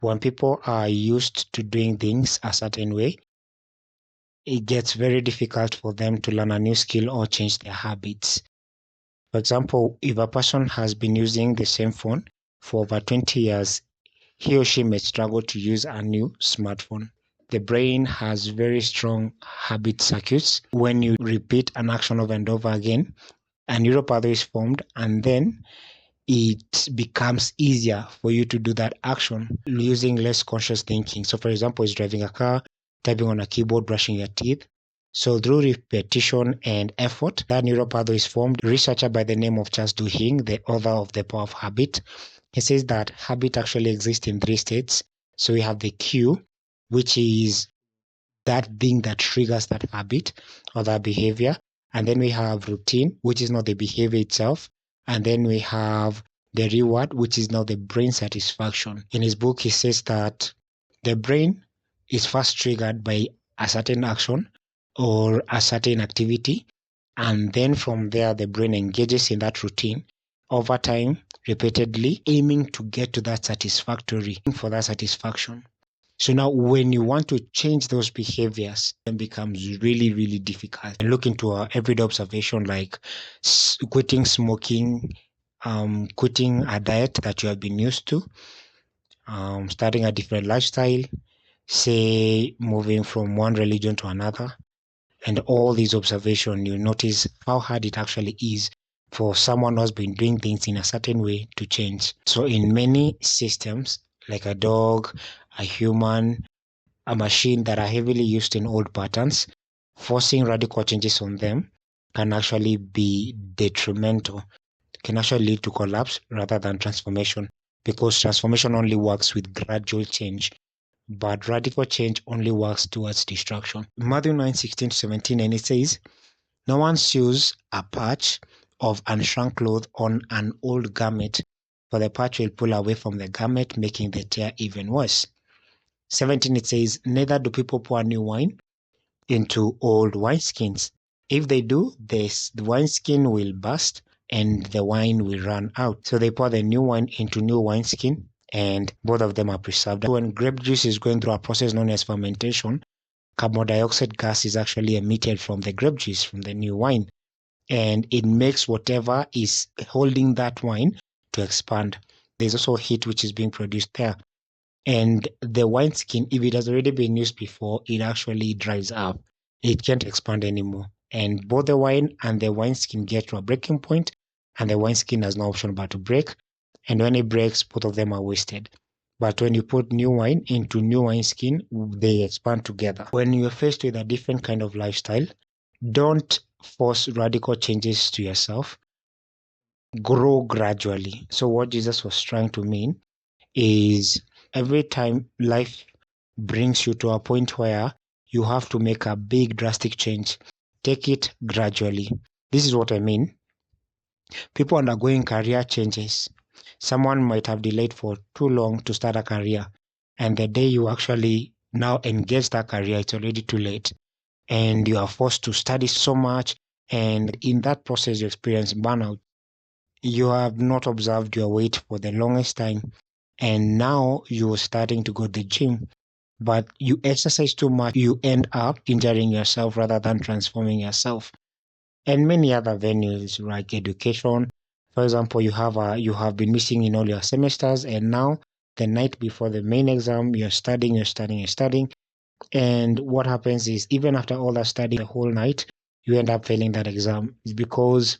When people are used to doing things a certain way, it gets very difficult for them to learn a new skill or change their habits. For example, if a person has been using the same phone for over 20 years, he or she may struggle to use a new smartphone. The brain has very strong habit circuits. When you repeat an action over and over again, a neural pathway is formed, and then it becomes easier for you to do that action using less conscious thinking. So, for example, it's driving a car, typing on a keyboard, brushing your teeth. So through repetition and effort, that neural pathway is formed. A researcher by the name of Charles Duhigg, the author of The Power of Habit, he says that habit actually exists in 3 states. So we have the cue, which is that thing that triggers that habit or that behavior. And then we have routine, which is not the behavior itself. And then we have the reward, which is now the brain satisfaction. In his book, he says that the brain is first triggered by a certain action or a certain activity. And then from there, the brain engages in that routine over time, repeatedly, aiming to get to that satisfactory, for that satisfaction. So now when you want to change those behaviors, it becomes really, really difficult. And look into our everyday observation, like quitting smoking, quitting a diet that you have been used to, starting a different lifestyle, say moving from one religion to another. And all these observations, you notice how hard it actually is for someone who's been doing things in a certain way to change. So in many systems, like a dog, a human, a machine that are heavily used in old patterns, forcing radical changes on them can actually be detrimental, can actually lead to collapse rather than transformation, because transformation only works with gradual change, but radical change only works towards destruction. Matthew 9:16-17, and it says, "No one sews a patch of unshrunk cloth on an old garment, for the patch will pull away from the garment, making the tear even worse." 17, it says, "Neither do people pour new wine into old wineskins. If they do, the wineskin will burst and the wine will run out. So they pour the new wine into new wineskin, and both of them are preserved." When grape juice is going through a process known as fermentation, carbon dioxide gas is actually emitted from the grape juice, from the new wine, and it makes whatever is holding that wine to expand. There's also heat which is being produced there. And the wineskin, if it has already been used before, it actually dries up. It can't expand anymore. And both the wine and the wineskin get to a breaking point, and the wineskin has no option but to break. And when it breaks, both of them are wasted. But when you put new wine into new wineskin, they expand together. When you're faced with a different kind of lifestyle, don't force radical changes to yourself. Grow gradually. So what Jesus was trying to mean is, every time life brings you to a point where you have to make a big drastic change, take it gradually. This is what I mean. People undergoing career changes. Someone might have delayed for too long to start a career, and the day you actually now engage that career, it's already too late, and you are forced to study so much, and in that process you experience burnout. You have not observed your weight for the longest time, and now you're starting to go to the gym, but you exercise too much, you end up injuring yourself rather than transforming yourself. And many other venues like education. For example, you have been missing in all your semesters, and now the night before the main exam, you're studying. And what happens is, even after all that studying the whole night, you end up failing that exam. It's because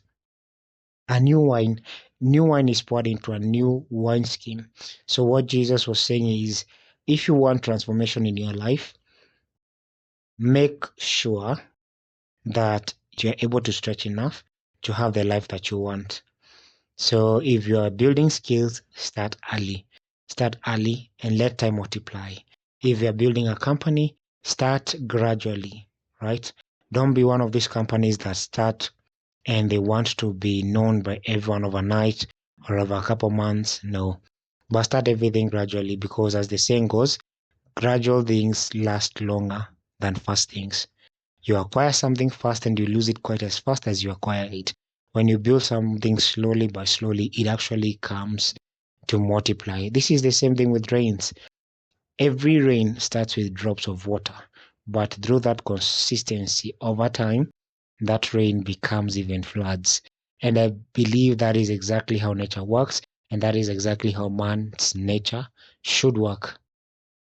a new wine is poured into a new wineskin. So what Jesus was saying is, if you want transformation in your life, make sure that you're able to stretch enough to have the life that you want. So if you are building skills, start early. Start early and let time multiply. If you're building a company, start gradually, right? Don't be one of these companies that start and they want to be known by everyone overnight or over a couple months. No. But start everything gradually, because as the saying goes, gradual things last longer than fast things. You acquire something fast and you lose it quite as fast as you acquire it. When you build something slowly by slowly, it actually comes to multiply. This is the same thing with rains. Every rain starts with drops of water, but through that consistency over time, that rain becomes even floods. And I believe that is exactly how nature works, and that is exactly how man's nature should work.